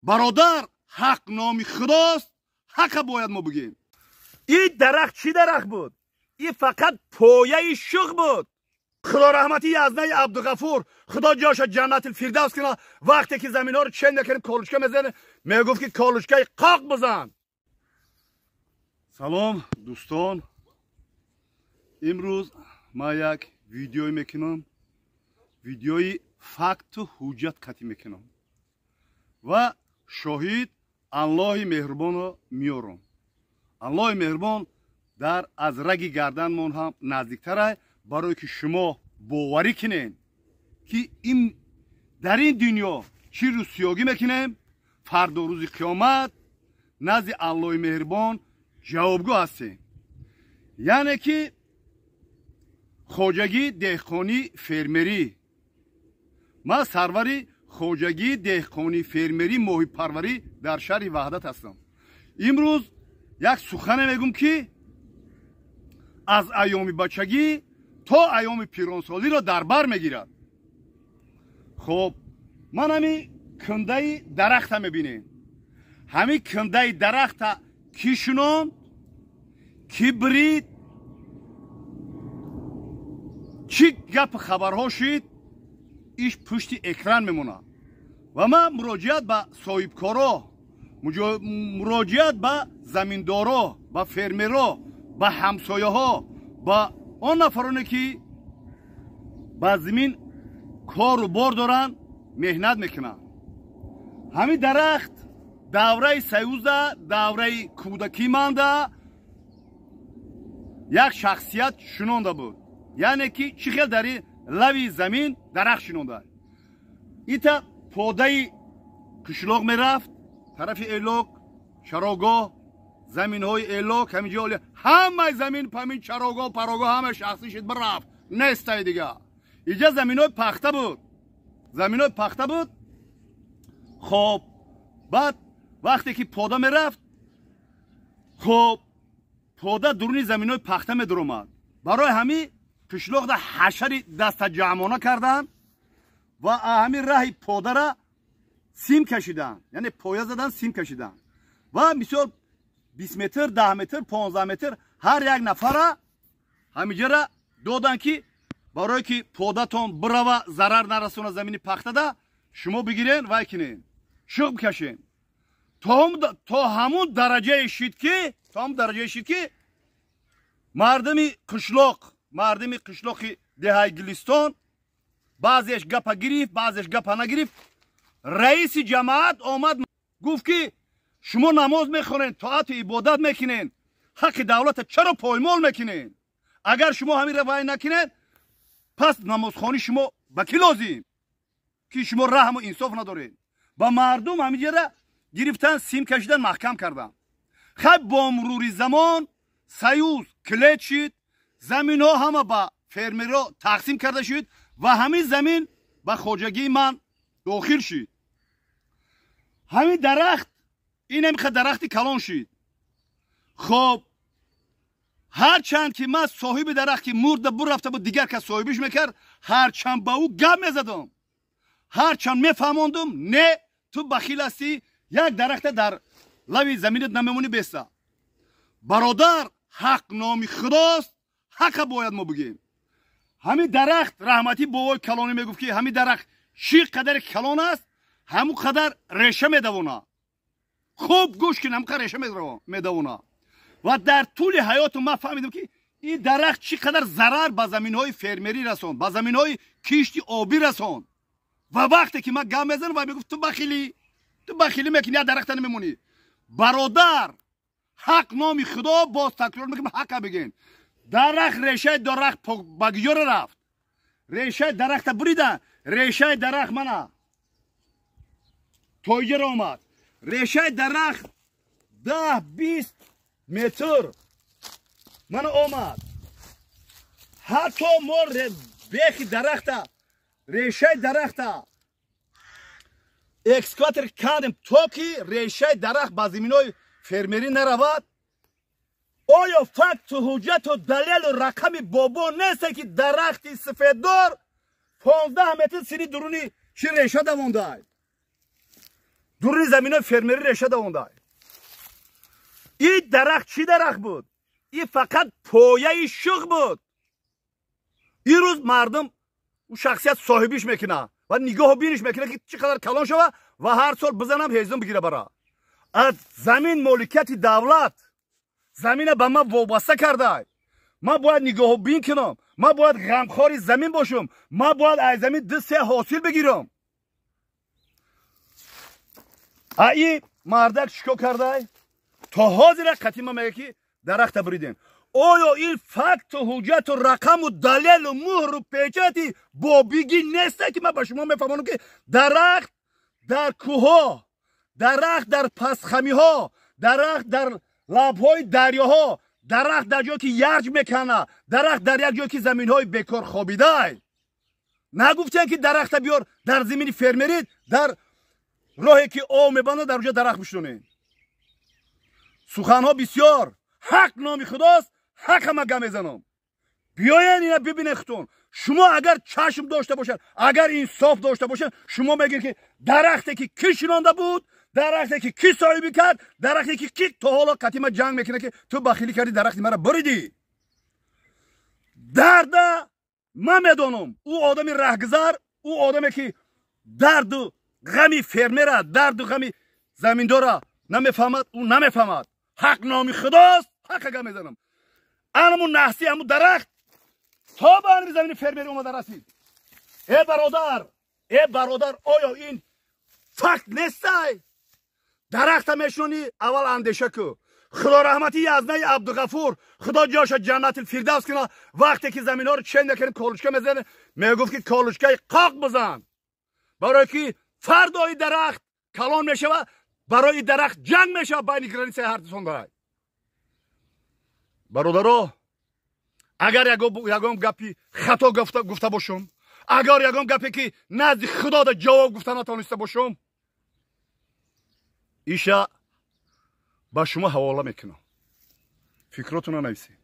برادر حق نامی خداست، حق باید ما بگیم. این درخت چی درخت بود؟ این فقط پایه شوخ بود. خدا رحمتی یزدانی عبدالغفور، خدا جاش جنت الفردوس کنه، وقتی که زمین ها رو چند نکنیم کالوشکه میزنه، میگفت که کالوشکه قاق بزن. سلام دوستان، امروز ما یک ویدیوی میکنم، ویدیوی فکت و حجت قطعی میکنم و شاهد الله مهربان رو میارم. الله مهربان در از رگ گردن من هم نزدیکتره، برای که شما باوری کنین که این در این دنیا چی رو سیاگی میکنیم، فردا روز قیامت نزد الله مهربان جوابگو هستیم. یعنی که خواجگی دهقانی فرمری، من سروری خواجگی دهقانی فرمری ماهی پروری در شهر وحدت هستم. امروز یک سخن میگم که از ایام بچگی تا ایام پیرانسالی را در بر میگیرد. خب من همی کنده درخت هم میبینیم، همی کنده درخت کی شنوند، کی برید، چی گپ خبرها شید، ایش پشت اکران میمونه. و من مراجعت به صاحبکارا، مراجعت به زمیندارا، به فرمرا، به همسایه ها، به آن نفرانی که به زمین کار و بار دارن مهنت میکنن. همین درخت دوره سیوزده، دوره کودکی مانده یک شخصیت شنونده بود. یعنی که چی خیل در این لوی زمین درخت شنونده. ایتا پوده کشلاق میرفت طرف ایلوک، چراگاه، زمین های ایلوک، همینجا همه زمین پامین چراگاه پراگاه همه شخصی شد برفت، نیسته دیگه. اینجا زمین های پخته بود، زمین های پخته بود. خب بعد وقتی که پوده میرفت، خب پوده درونی زمین های پخته میدرومد. برای همین کشلاق ده حشری دست جمعانه کردن و همین راه پوده را سیم کشیدن، یعنی پایه زدن سیم کشیدن و مثال 20 متر، 10 متر، 15 متر هر یک نفر همینجا را دادن که برای که پوده تون برو ضرر نرسونه زمین پخته ده شما بگیرین و کنین شغل بکشین تا همون درجه شید که مردمی قشلاق دهای گلستان بعضیش گپا گرفت، بعضیش گپا نگرفت. رئیس جماعت آمد گفت که شما نماز میخونین، طاعت و عبادت میکنین، حق دولت چرا پایمال میکنین؟ اگر شما همین روی نکنین پس نمازخوانی شما به کی لازم که شما رحم و انصاف ندارین؟ با مردم همینجا را گرفتن سیم کشیدن محکم کردن. خب با مرور زمان سیوز کلید شد، زمین ها همه با فرمرها تقسیم کرده شد و همین زمین به خواجگی من داخل شد. همین درخت این نمیخواد درختی کلان شد. خب هرچند که من صاحب درخت که مرده بر رفته بود دیگر که صاحبش میکرد، هرچند با او گپ میزدم، هرچند میفهماندم نه تو بخیل هستی، یک درخت در لبی زمینت نمیمونی بیسته. برادر حق نامی خداست، حق باید ما بگیم. همین درخت رحمتی بابای کلانی میگفت که همین درخت چی قدر کلان است همون قدر ریشه میدونه. خوب گوش کن، همون قدر ریشه میدونه. و در طول حیات ما فهمیدم که این درخت چی قدر ضرر به زمین های فرمری رسوند، به زمین های کشتی آبی رسوند. و وقتی که من گم میزنم و میگفت تو بخیلی میکنی، درخت نمیمونی. برادر حق نامی خدا، باز تکرار میکنم حق بگین. درخت ریشه درخت بگیار رفت، ریشه درخت بریدن، ریشه درخت منه تویجر آمد، ریشه درخت 10-20 متر من آمد. حتی ما بیخی درخت ریشه درخت اکسکاتر کردیم تا که ریشه درخت با زمین های فرمری نرود. آیا فکت و حجت و دلیل و رقم بابا نیست که درختی سفیددار 15 متر سری درونی چی ریشه دوانده؟ дуруни заминои фермерӣ реша давонда. این درخت چی درخت بود؟ این فقط پایه شوخ بود. این روز مردم اون شخصیت صاحبیش میکنه و نگاه بینش میکنه که چقدر کلان شوه و هر سال بزنم هیزم بگیره برا. از زمین مالکیت دولت زمین به ما وابسته کرده. ما باید نگاه بین کنم. ما باید غمخوار زمین باشم. ما باید از زمین دست حاصل بگیرم. ای مردک شکو کرده تا حاضر قطیمه میگه که درخت بریدین. آیا این فکت و حجت و رقم و دلیل و مهر و پیچتی بابیگی نیسته که من به شما میفهمونم که درخت در کوها، درخت در پسخمی ها، درخت در لبهای دریاها، درخت در جایی که یرج میکنه، درخت در یک جایی که زمین های بیکار خوابیده. نگفتن که درخت بیار در زمین فرمرید، در راهی که آب میبنده در اونجا درخت بشونین. سخنها بسیار. حق نامی خداست. حق هم گم میزنم. بیاین اینا ببینید خودتون. شما اگر چشم داشته باشن، اگر انصاف داشته باشن، شما میگین که درختی که کی شنونده بود، درختی که کی صاحبی کرد، درختی که کی تا حالا قطیمه جنگ میکنه که تو بخیلی کردی درختی مرا بریدی. درد من میدونم او آدمی رهگذر، او آدمی که درد و غمی فرمره، درد و غمی زمینداره نمیفهمد، او نمیفهمد. حق نامی خداست. حق گم میزنم. همون نحسی همون درخت تا به همین زمین فرمری اومده رسید. ای برادر آیا این فکت نیسته؟ درخت میشونی اول اندیشه کو. خدا رحمتی یزدانی عبدالغفور خدا جاش جنت الفردوس کنه. وقتی که زمین ها رو چند نکنیم کالوشکه میزنه، میگفت که کالوشکه قاق بزن، برای که فردای درخت کلان میشه و برای درخت جنگ میشه بین گرانیسه هر دوستان داره. برادرها اگر یگام گپی خطا گفته باشم، اگر یگام گپی که نزد خدا دا جواب گفته نتونسته باشم، ایشا با شما حواله میکنم. فکراتون رو نویسید.